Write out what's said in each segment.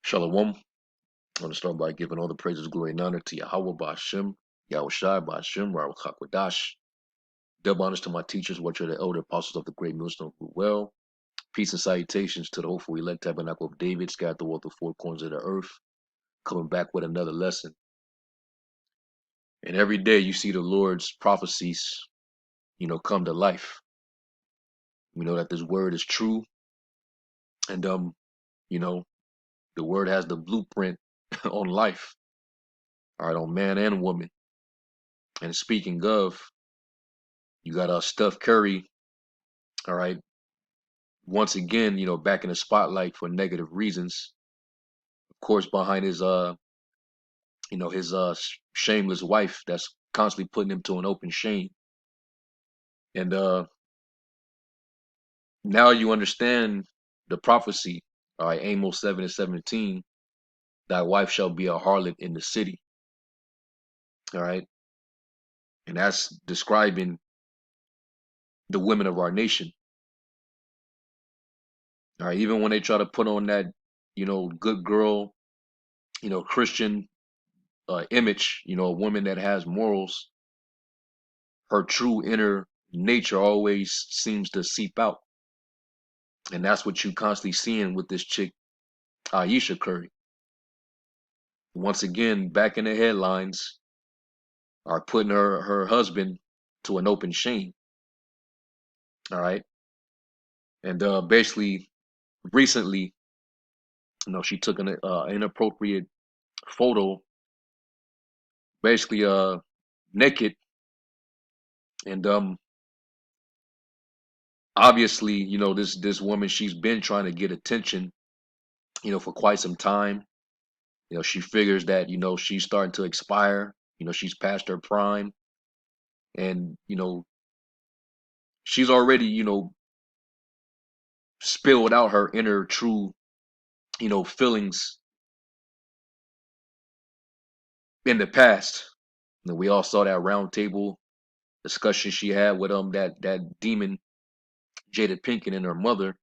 Shalom. I want to start by giving all the praises, glory, and honor to Yahweh Ba'ashem, Yahweh Shai Ba'ashem, Baruch HaKodash. Double honors to my teachers, which are the elder apostles of the great millstone who well. Peace and salutations to the hopeful elect tabernacle of David, scattered throughout the four corners of the earth, coming back with another lesson. And every day you see the Lord's prophecies, come to life. We know that this word is true, and you know, the word has the blueprint on life, all right, on man and woman. And speaking of, you got Steph Curry, all right, once again, back in the spotlight for negative reasons. Of course, behind his shameless wife that's constantly putting him to an open shame. And now you understand the prophecy, all right, Amos 7:17, thy wife shall be a harlot in the city. All right. And that's describing the women of our nation. All right, even when they try to put on that, good girl, Christian image, a woman that has morals, her true inner nature always seems to seep out. And that's what you constantly seeing with this chick, Aisha Curry. Once again, back in the headlines, are putting her husband to an open shame. All right. And basically, recently, she took an inappropriate photo, basically naked. And obviously, this woman, she's been trying to get attention, for quite some time. She figures that, she's starting to expire, she's past her prime. And, she's already, spilled out her inner true, feelings in the past. We all saw that round table discussion she had with that demon Jada Pinkett and her mother.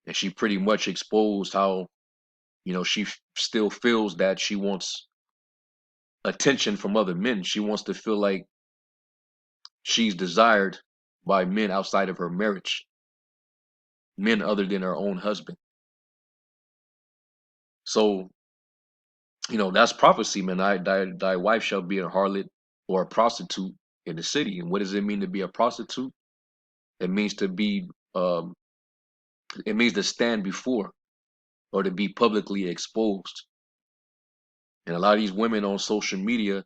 And she pretty much exposed how, she still feels that she wants attention from other men. She wants to feel like she's desired by men outside of her marriage, men other than her own husband. So, that's prophecy, man. Thy wife shall be a harlot or a prostitute in the city. And what does it mean to be a prostitute? It means to be, it means to stand before or to be publicly exposed. And a lot of these women on social media,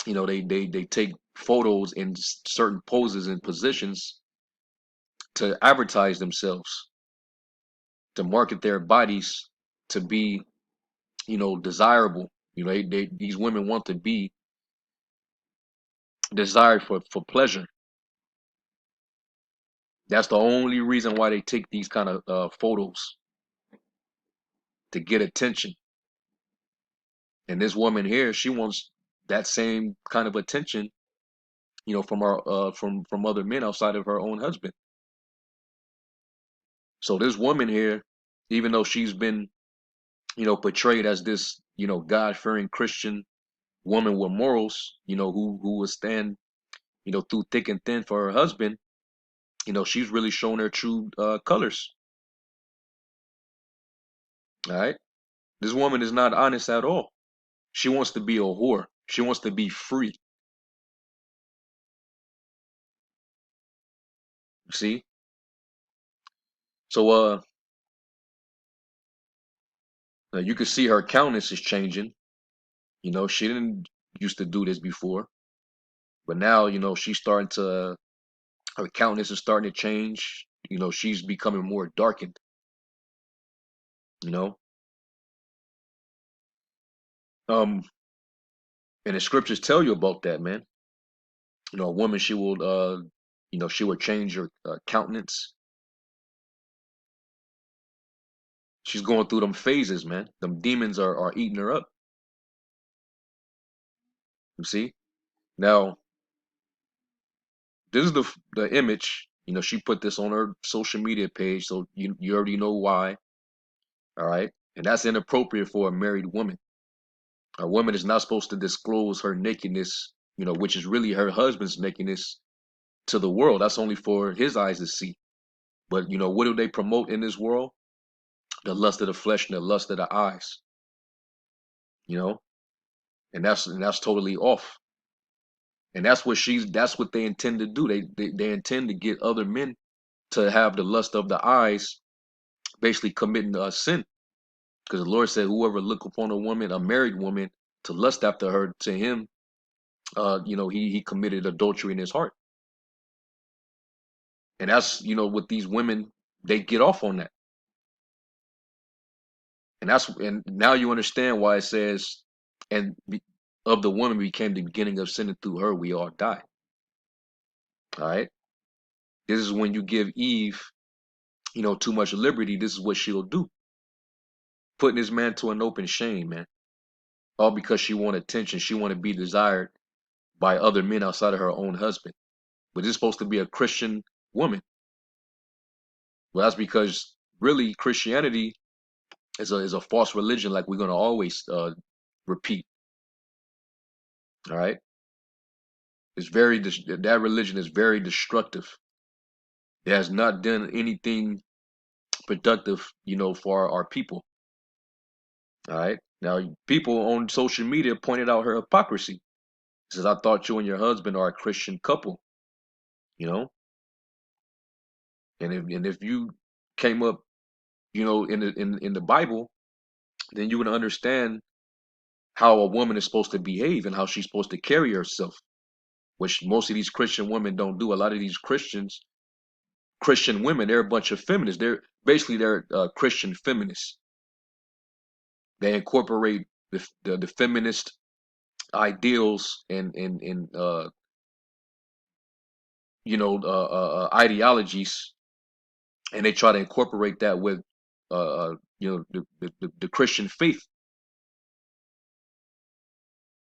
they take photos in certain poses and positions to advertise themselves, to market their bodies to be, desirable. These women want to be desired for pleasure. That's the only reason why they take these kind of photos, to get attention. And this woman here, she wants that same kind of attention, from from other men outside of her own husband. So this woman here, even though she's been, portrayed as this, God-fearing Christian woman with morals, who will stand, through thick and thin for her husband, she's really shown her true colors. All right. This woman is not honest at all. She wants to be a whore. She wants to be free. See? So you can see her countenance is changing. She didn't used to do this before. But now, she's starting to her countenance is starting to change. She's becoming more darkened, you know. Um and the scriptures tell you about that, man. A woman, she will she will change her countenance. She's going through them phases, man. Them demons are eating her up. You see? Now, this is the image. She put this on her social media page, so you already know why. All right. And that's inappropriate for a married woman. A woman is not supposed to disclose her nakedness, which is really her husband's nakedness, to the world. That's only for his eyes to see. But what do they promote in this world? The lust of the flesh and the lust of the eyes. You know, and that's totally off. And that's what they intend to do. They intend to get other men to have the lust of the eyes, basically committing a sin. Because the Lord said, whoever look upon a woman, a married woman, to lust after her, to him, he committed adultery in his heart. And that's, with these women, they get off on that. And now you understand why it says, and of the woman became the beginning of sin, and through her we all die. All right. This is when you give Eve, too much liberty. This is what she'll do. Putting this man to an open shame, man. All because she want attention. She want to be desired by other men outside of her own husband. But this is supposed to be a Christian woman. Well, that's because really Christianity is a false religion, like we're gonna always repeat. All right. That religion is very destructive. It has not done anything productive, for our people. All right. Now, people on social media pointed out her hypocrisy. Says, I thought you and your husband are a Christian couple, you know? And if you came up, in the Bible, then you would understand how a woman is supposed to behave and how she's supposed to carry herself, which most of these Christian women don't do. A lot of these Christian women, they're a bunch of feminists. They're Christian feminists. They incorporate the feminist ideals and ideologies, and they try to incorporate that with the Christian faith,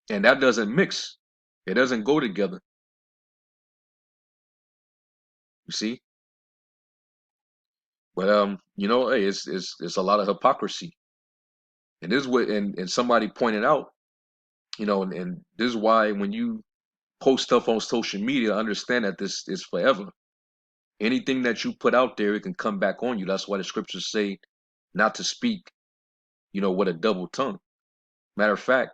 and that doesn't mix. It doesn't go together. You see, but hey, it's a lot of hypocrisy, and this is what and somebody pointed out, and this is why when you post stuff on social media, understand that this is forever. Anything that you put out there, it can come back on you. That's why the scriptures say not to speak, with a double tongue. Matter of fact,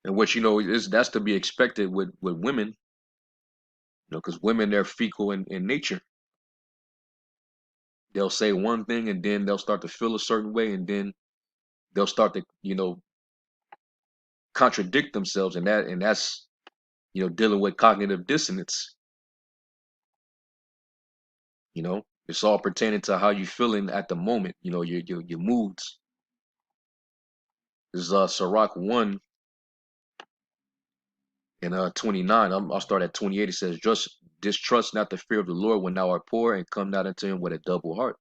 and what is that's to be expected with women, because women, they're fecal in nature. They'll say one thing and then they'll start to feel a certain way, and then they'll start to contradict themselves, and that's dealing with cognitive dissonance. It's all pertaining to how you feeling at the moment. Your moods. This is Sirach 1 and 29. I'll start at 28. It says, just distrust not the fear of the Lord when thou art poor, and come not unto him with a double heart.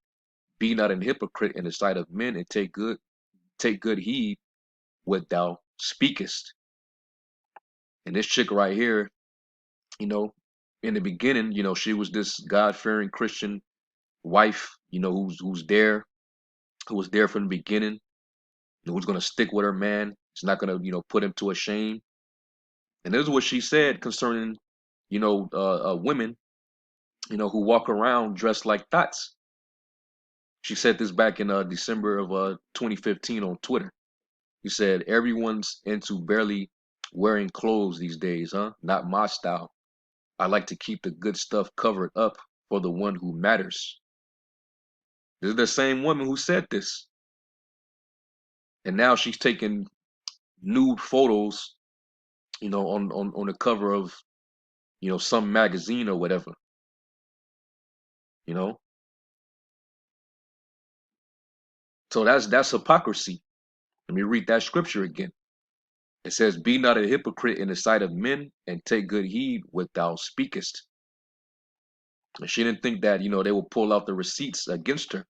Be not an hypocrite in the sight of men, and take good heed what thou speakest. And this chick right here, you know, in the beginning, she was this God-fearing Christian wife, who was there from the beginning, who's gonna stick with her man. She's not gonna, put him to a shame. And this is what she said concerning, women, who walk around dressed like thoughts. She said this back in December of 2015 on Twitter. He said, everyone's into barely wearing clothes these days, huh? Not my style. I like to keep the good stuff covered up for the one who matters. This is the same woman who said this. And now she's taking nude photos, on the cover of, some magazine or whatever, you know? So that's hypocrisy. Let me read that scripture again. It says, be not a hypocrite in the sight of men, and take good heed what thou speakest. And she didn't think that, they would pull out the receipts against her.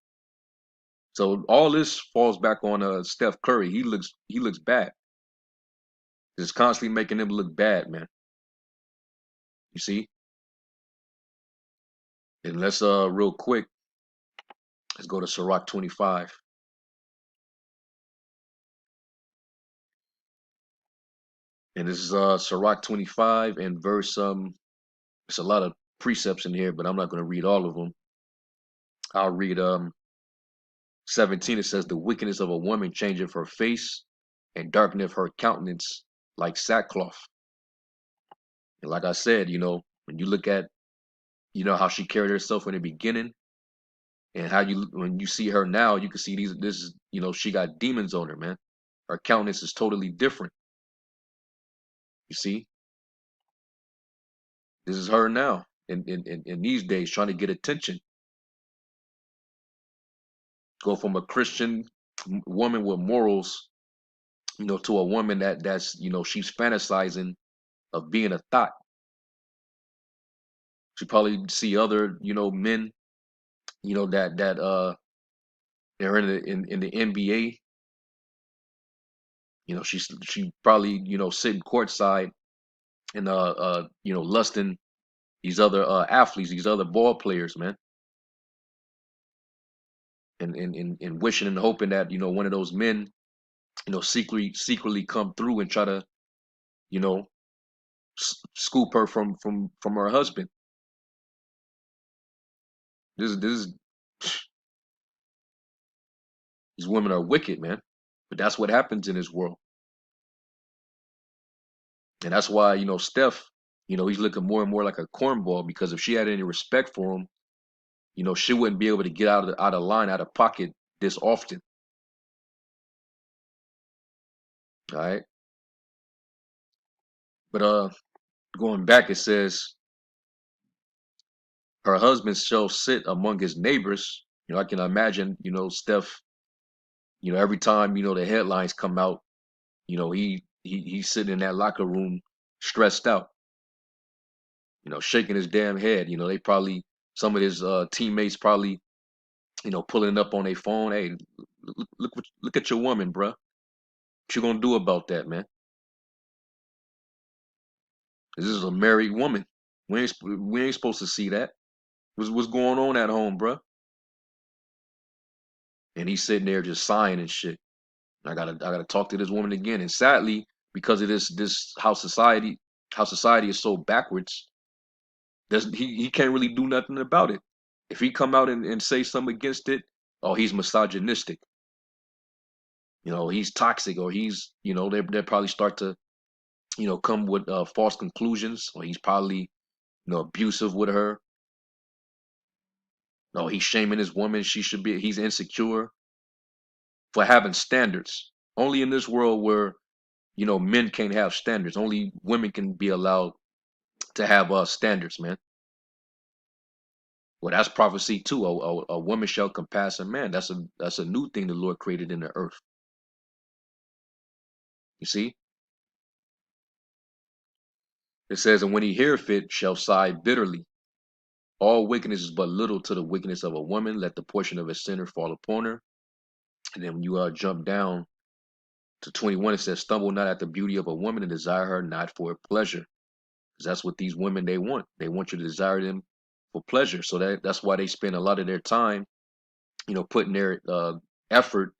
So all this falls back on Steph Curry. He looks bad. It's constantly making him look bad, man. You see? And let's real quick, Let's go to Sirach 25. And this is Sirach 25 and verse it's a lot of precepts in here, but I'm not going to read all of them. I'll read 17. It says, the wickedness of a woman changeth her face, and darkeneth her countenance like sackcloth. And like I said, when you look at, how she carried herself in the beginning, and how when you see her now, you can see this is, she got demons on her, man. Her countenance is totally different. You see, this is her now in these days trying to get attention. Go from a Christian woman with morals, to a woman that's, she's fantasizing of being a thought. She probably see other, men, that they're in the NBA. She probably, sitting courtside and lusting these other athletes, these other ball players, man. And wishing and hoping that, one of those men, secretly come through and try to, you know, scoop her from her husband. This is these women are wicked, man. But that's what happens in this world. And that's why, Steph, he's looking more and more like a cornball, because if she had any respect for him, she wouldn't be able to get out of line, out of pocket this often. All right. But going back, it says her husband shall sit among his neighbors. I can imagine, Steph, every time, the headlines come out, he's sitting in that locker room stressed out, shaking his damn head. They probably, some of his teammates probably, pulling up on their phone. Hey, look at your woman, bruh. What you gonna do about that, man? This is a married woman. We ain't supposed to see that. What's going on at home, bruh? And he's sitting there just sighing and shit. I gotta talk to this woman again. And sadly, because of this how society is so backwards, he can't really do nothing about it. If he come out and say something against it, oh, he's misogynistic. He's toxic, or he's, they probably start to, come with false conclusions, or he's probably, abusive with her. No, he's shaming his woman. He's insecure for having standards. Only in this world where, men can't have standards. Only women can be allowed to have standards, man. Well, that's prophecy too. A woman shall compass a man. That's a new thing the Lord created in the earth. You see, it says, and when he heareth it, shall sigh bitterly. All wickedness is but little to the wickedness of a woman. Let the portion of a sinner fall upon her. And then when you jump down to 21, it says, stumble not at the beauty of a woman, and desire her not for pleasure. Because that's what these women, they want. They want you to desire them for pleasure. So that's why they spend a lot of their time, putting their effort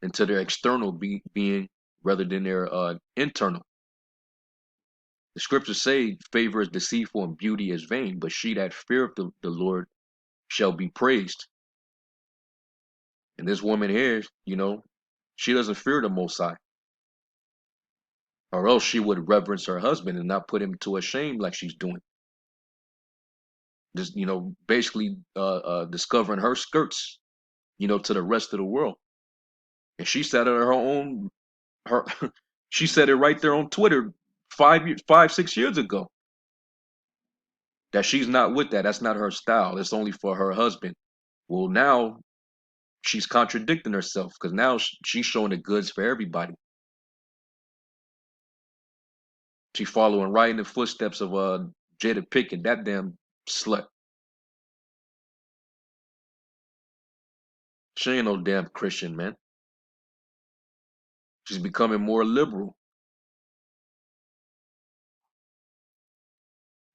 into their external being rather than their internal. The scriptures say favor is deceitful and beauty is vain, but she that feareth the Lord shall be praised. And this woman here, she doesn't fear the Most High, or else she would reverence her husband and not put him to a shame like she's doing. Just, basically discovering her skirts, to the rest of the world. And she said it her own, her, she said it right there on Twitter 6 years ago, that she's not with that. That's not her style. It's only for her husband. Well, now she's contradicting herself, because now she's showing the goods for everybody. She following right in the footsteps of Jada Pinkett, that damn slut. She ain't no damn Christian, man. She's becoming more liberal.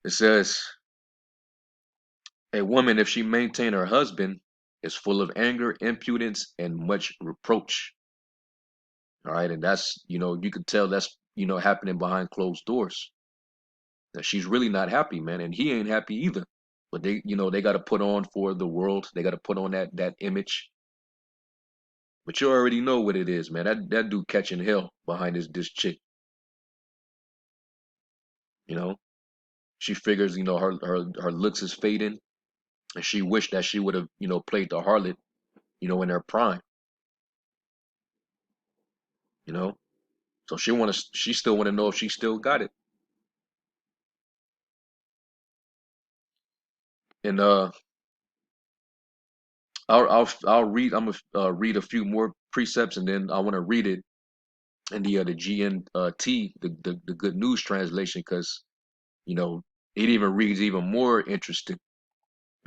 It says, a woman, if she maintain her husband, is full of anger, impudence, and much reproach. All right. And that's, you could tell that's, happening behind closed doors. That she's really not happy, man. And he ain't happy either. But they got to put on for the world. They got to put on that image. But you already know what it is, man. That dude catching hell behind this chick. You know, she figures, her looks is fading, and she wished that she would have, played the harlot, in her prime. You know, so she still want to know if she still got it. And I'll read. I'm gonna read a few more precepts, and then I want to read it in the GNT, the Good News translation, because it even reads even more interesting.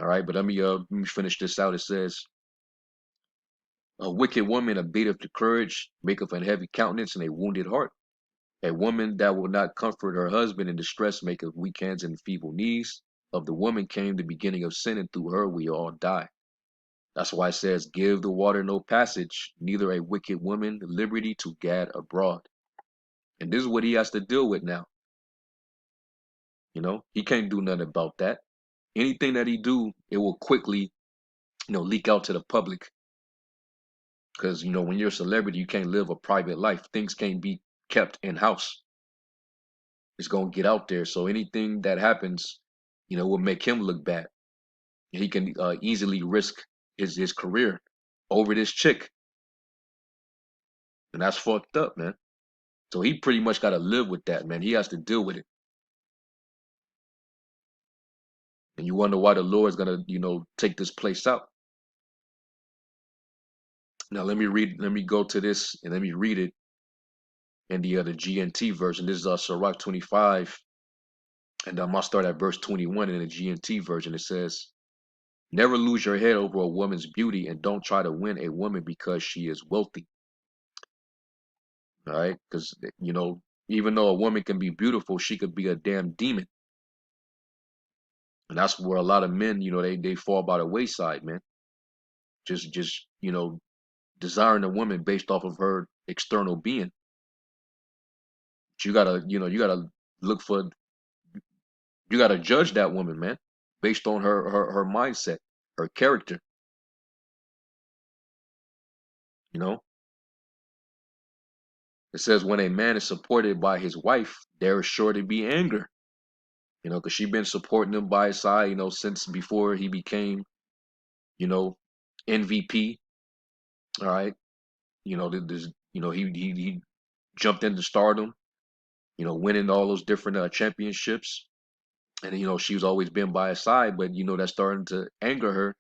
All right, but let me finish this out. It says, "A wicked woman abateth the courage, maketh an heavy countenance and a wounded heart. A woman that will not comfort her husband in distress maketh weak hands and feeble knees. Of the woman came the beginning of sin, and through her we all die." That's why it says, "Give the water no passage, neither a wicked woman liberty to gad abroad." And this is what he has to deal with now. He can't do nothing about that. Anything that he do, it will quickly, leak out to the public. Because, when you're a celebrity, you can't live a private life. Things can't be kept in house. It's going to get out there. So anything that happens, will make him look bad. He can easily risk his career over this chick. And that's fucked up, man. So he pretty much got to live with that, man. He has to deal with it. And you wonder why the Lord's going to, take this place out. Now let me go to this and let me read it in the GNT version. This is Sirach 25, and I'll start at verse 21 in the GNT version. It says, "Never lose your head over a woman's beauty, and don't try to win a woman because she is wealthy." All right, because even though a woman can be beautiful, she could be a damn demon, and that's where a lot of men, they fall by the wayside, man. Just desiring a woman based off of her external being. But you gotta look for, you gotta judge that woman, man, based on her mindset, her character. You know, it says when a man is supported by his wife, there is sure to be anger. Because she been supporting him by his side, since before he became, you know, MVP. All right, this, he jumped into stardom. Winning all those different championships, and she's always been by his side. But that's starting to anger her,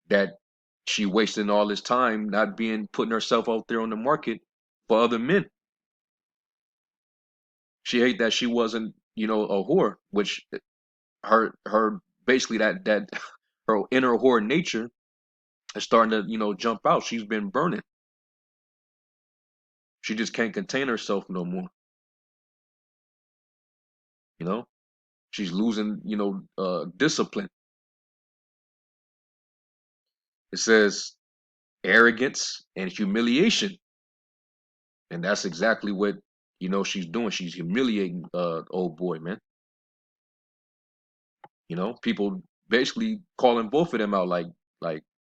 that she wasting all this time not putting herself out there on the market for other men. She hate that she wasn't, a whore, which her basically that her inner whore nature is starting to, jump out. She's been burning. She just can't contain herself no more. You know, she's losing, discipline. It says arrogance and humiliation, and that's exactly what she's doing. She's humiliating old boy, man. People basically calling both of them out, like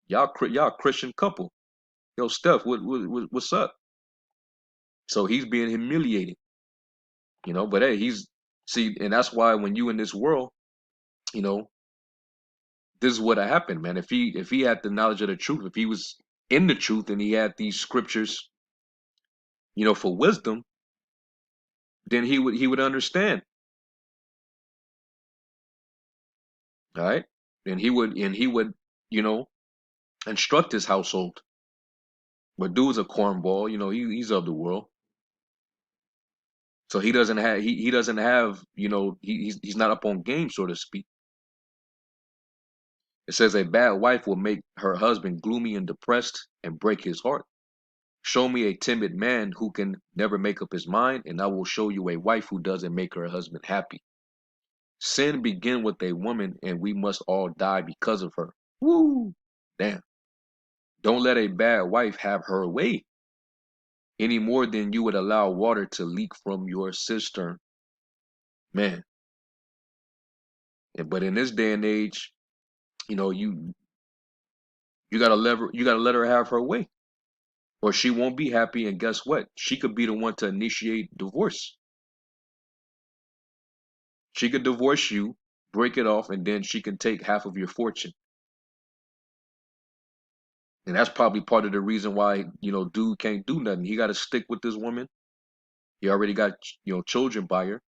y'all Christian couple. Yo, Steph, what's up? So he's being humiliated, But hey, see, and that's why when you in this world, you know, this is what happened, man. If he had the knowledge of the truth, if he was in the truth and he had these scriptures, for wisdom, then he would understand, all right? And he would, you know, instruct his household. But dude's a cornball, he's of the world. So he doesn't have, he's not up on game, so to speak. It says a bad wife will make her husband gloomy and depressed and break his heart. Show me a timid man who can never make up his mind, and I will show you a wife who doesn't make her husband happy. Sin began with a woman, and we must all die because of her. Woo! Damn. Don't let a bad wife have her way any more than you would allow water to leak from your cistern. Man, but in this day and age, you know, you gotta let her have her way, or she won't be happy. And guess what? She could be the one to initiate divorce. She could divorce you, break it off, and then she can take half of your fortune. And that's probably part of the reason why, dude can't do nothing. He got to stick with this woman. He already got, children by her,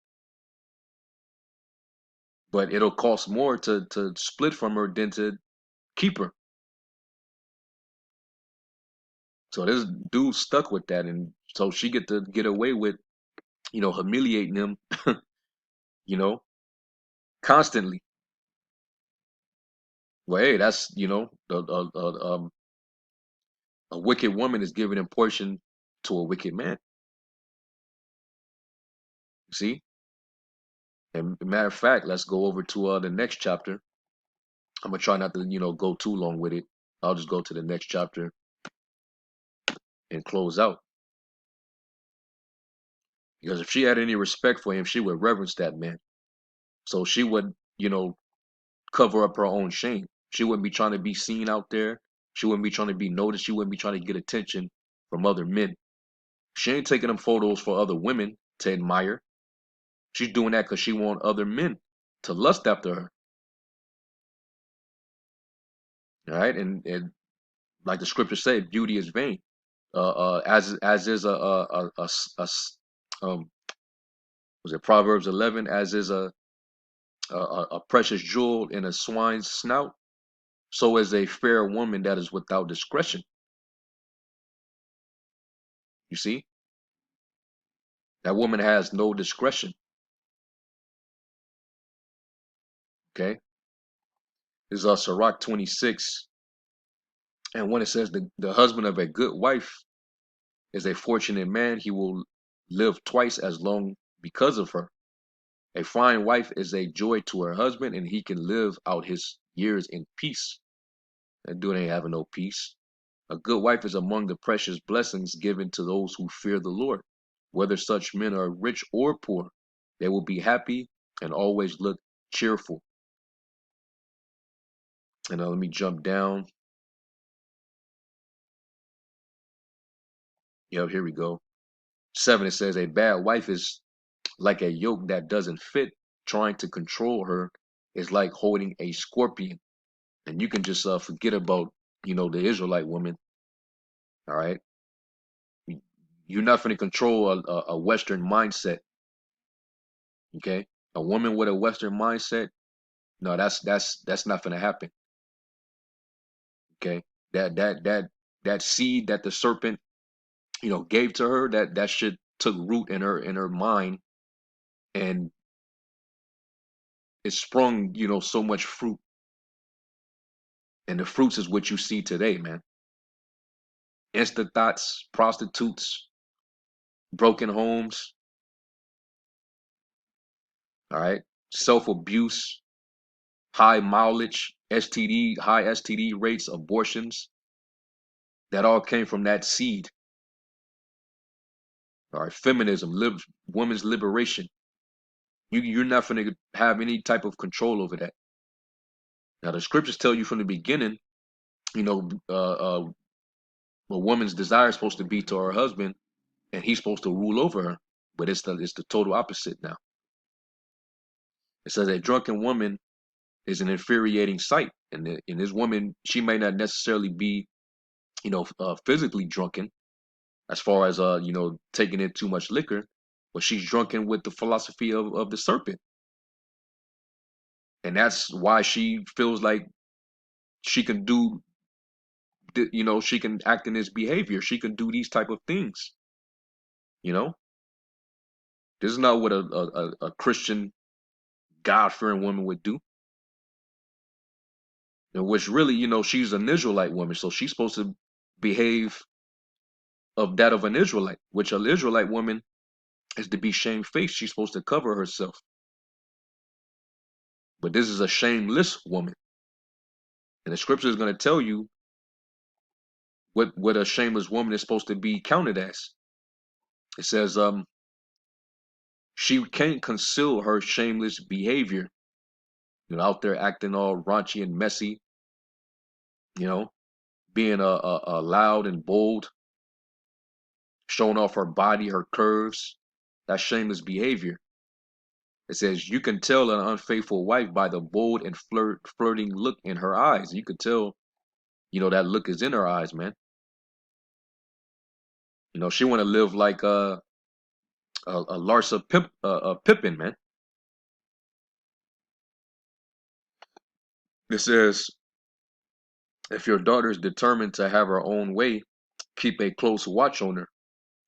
but it'll cost more to split from her than to keep her. So this dude stuck with that, and so she get to get away with, humiliating him, you know, constantly. Well, hey, that's, a wicked woman is giving a portion to a wicked man. See? And matter of fact, let's go over to the next chapter. I'm gonna try not to, go too long with it. I'll just go to the next chapter and close out. Because if she had any respect for him, she would reverence that man. So she would, cover up her own shame. She wouldn't be trying to be seen out there. She wouldn't be trying to be noticed. She wouldn't be trying to get attention from other men. She ain't taking them photos for other women to admire. She's doing that because she want other men to lust after her. All right, and like the scripture said, beauty is vain. As is um was it Proverbs 11? As is a precious jewel in a swine's snout, so is a fair woman that is without discretion. You see, that woman has no discretion. Okay, this is Sirach 26, and when it says the husband of a good wife is a fortunate man, he will live twice as long because of her. A fine wife is a joy to her husband, and he can live out his years in peace. That dude ain't having no peace. A good wife is among the precious blessings given to those who fear the Lord. Whether such men are rich or poor, they will be happy and always look cheerful. And now let me jump down. Yep, here we go. 7, it says, a bad wife is like a yoke that doesn't fit. Trying to control her is like holding a scorpion. And you can just forget about, the Israelite woman. All right. You're not going to control a Western mindset. Okay. A woman with a Western mindset, no, that's not going to happen. Okay. That seed that the serpent, gave to her, that shit took root in her mind, and it sprung, so much fruit. And the fruits is what you see today, man. Instant thoughts, prostitutes, broken homes, all right, self abuse, high mileage, STD, high STD rates, abortions. That all came from that seed. All right, feminism, women's liberation. You're not going to have any type of control over that. Now the scriptures tell you from the beginning, you know, a woman's desire is supposed to be to her husband, and he's supposed to rule over her. But it's the total opposite now. It says a drunken woman is an infuriating sight, and this woman, she may not necessarily be, physically drunken, as far as taking in too much liquor, but she's drunken with the philosophy of the serpent, and that's why she feels like she can do, she can act in this behavior, she can do these type of things. You know, this is not what a Christian, God-fearing woman would do. And which really, she's an Israelite woman, so she's supposed to behave of that of an Israelite, which an Israelite woman is to be shamefaced. She's supposed to cover herself. But this is a shameless woman. And the scripture is going to tell you what a shameless woman is supposed to be counted as. It says, she can't conceal her shameless behavior, out there acting all raunchy and messy, you know, being a loud and bold, showing off her body, her curves. That's shameless behavior. It says you can tell an unfaithful wife by the bold and flirting look in her eyes. You could tell, that look is in her eyes, man. She want to live like a Larsa Pippen, man. It says if your daughter is determined to have her own way, keep a close watch on her.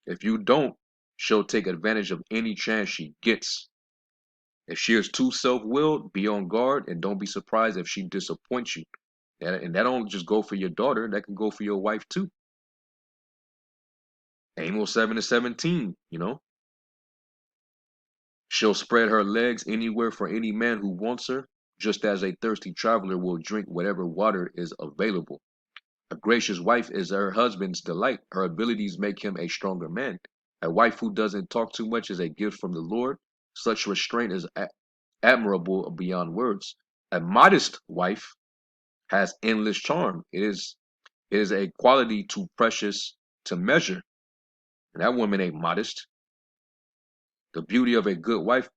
If you don't, she'll take advantage of any chance she gets. If she is too self-willed, be on guard and don't be surprised if she disappoints you. And that don't just go for your daughter, that can go for your wife too. Amos 7:17. She'll spread her legs anywhere for any man who wants her, just as a thirsty traveler will drink whatever water is available. A gracious wife is her husband's delight. Her abilities make him a stronger man. A wife who doesn't talk too much is a gift from the Lord. Such restraint is admirable beyond words. A modest wife has endless charm. It is a quality too precious to measure. And that woman ain't modest. The beauty of a good wife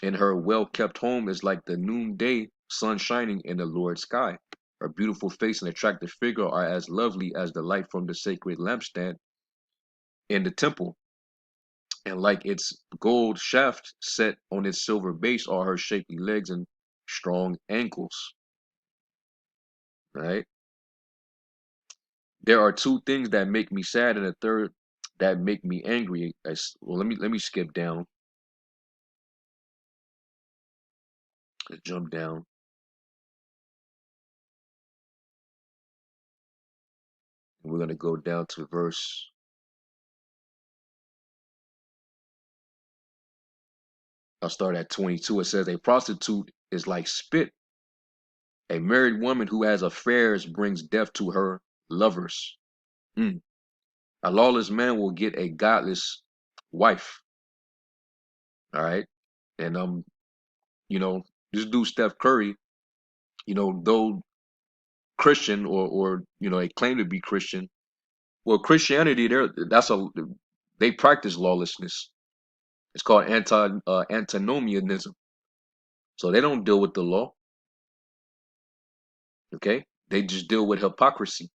in her well-kept home is like the noonday sun shining in the Lord's sky. Her beautiful face and attractive figure are as lovely as the light from the sacred lampstand in the temple. And like its gold shaft set on its silver base are her shapely legs and strong ankles. Right? There are two things that make me sad and a third that make me angry. Well, let me skip down. Let's jump down. We're gonna go down to verse. I'll start at 22. It says, a prostitute is like spit. A married woman who has affairs brings death to her lovers. Mm. A lawless man will get a godless wife. All right. And you know, this dude Steph Curry, though Christian or they claim to be Christian. Well, Christianity, they practice lawlessness. It's called antinomianism. So they don't deal with the law. Okay, they just deal with hypocrisy.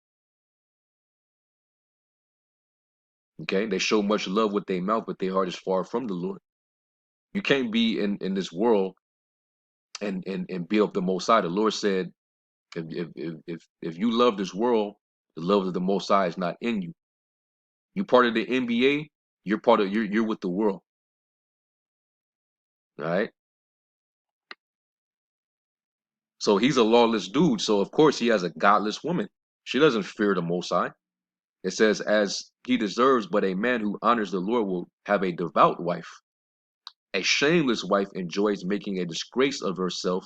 Okay, they show much love with their mouth, but their heart is far from the Lord. You can't be in this world and be of the Most High. The Lord said, if you love this world, the love of the Most High is not in you. You part of the NBA, you're with the world. All right. So he's a lawless dude. So of course he has a godless woman. She doesn't fear the Most High. It says, as he deserves, but a man who honors the Lord will have a devout wife. A shameless wife enjoys making a disgrace of herself,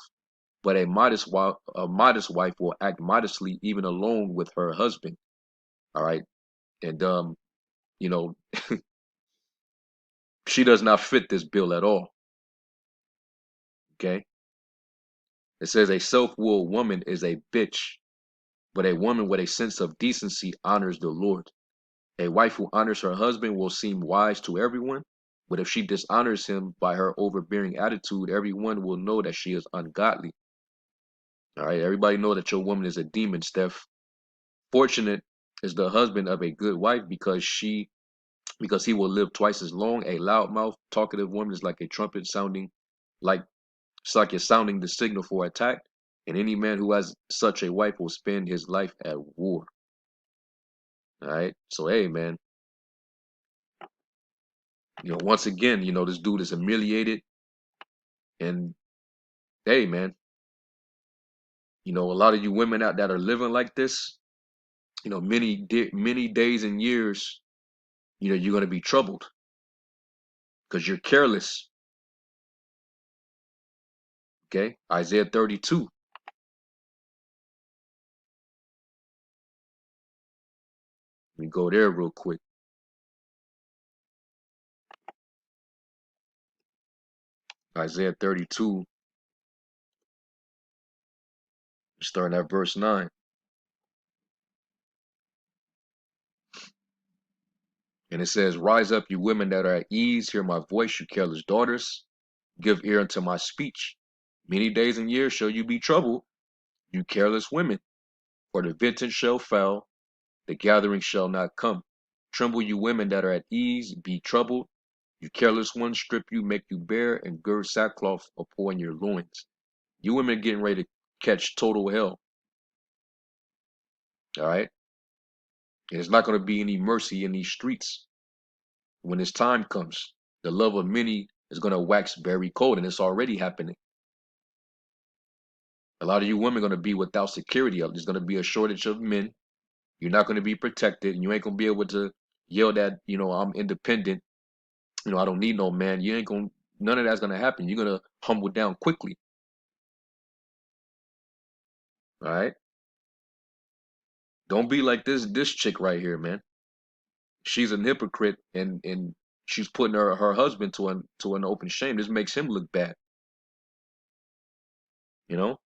but a modest wife will act modestly even alone with her husband. All right. And you know, she does not fit this bill at all. Okay. It says a self-willed woman is a bitch, but a woman with a sense of decency honors the Lord. A wife who honors her husband will seem wise to everyone, but if she dishonors him by her overbearing attitude, everyone will know that she is ungodly. All right, everybody know that your woman is a demon, Steph. Fortunate is the husband of a good wife because he will live twice as long. A loudmouth, talkative woman is like a trumpet sounding like it's like you're sounding the signal for attack. And any man who has such a wife will spend his life at war. All right. So hey man, once again, this dude is humiliated. And hey man, a lot of you women out that are living like this, many days and years, you're gonna be troubled because you're careless. Okay, Isaiah 32. me go there real quick. Isaiah 32, starting at verse 9. And it says, rise up, you women that are at ease, hear my voice, you careless daughters. Give ear unto my speech. Many days and years shall you be troubled, you careless women. For the vintage shall fail, the gathering shall not come. Tremble, you women that are at ease, be troubled. You careless ones, strip you, make you bare, and gird sackcloth upon your loins. You women getting ready to catch total hell. All right? And there's not going to be any mercy in these streets. When this time comes, the love of many is going to wax very cold, and it's already happening. A lot of you women are going to be without security. There's going to be a shortage of men. You're not going to be protected, and you ain't going to be able to yell that, I'm independent. I don't need no man. You ain't going to, none of that's going to happen. You're going to humble down quickly. All right? Don't be like this chick right here, man. She's an hypocrite, and she's putting her husband to an open shame. This makes him look bad, you know?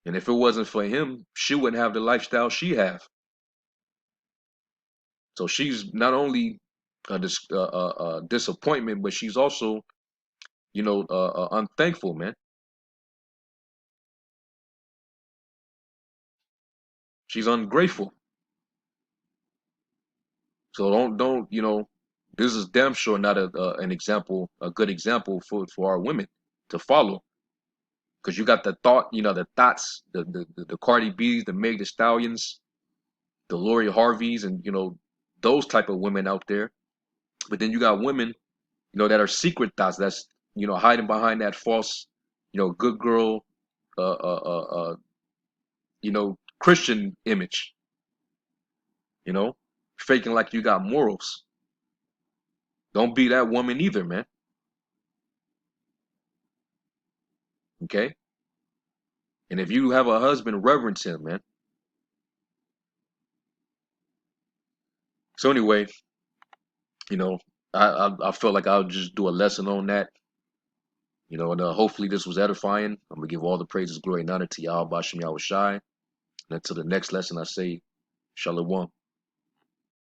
And if it wasn't for him, she wouldn't have the lifestyle she have. So she's not only a disappointment, but she's also, unthankful, man. She's ungrateful. So don't this is damn sure not an example, a good example for our women to follow. Because you got the thought, the thoughts, the Cardi B's, the Meg the Stallions, the Lori Harveys, and those type of women out there. But then you got women, that are secret thoughts. That's hiding behind that false, good girl, uh, uh, uh, uh, Christian image. You know, faking like you got morals. Don't be that woman either, man. Okay. And if you have a husband, reverence him, man. So anyway, you know, I felt like I'll just do a lesson on that. And hopefully this was edifying. I'm gonna give all the praises, glory, and honor to Yahweh Bashem Yahweh Shai. And until the next lesson, I say, Shalom.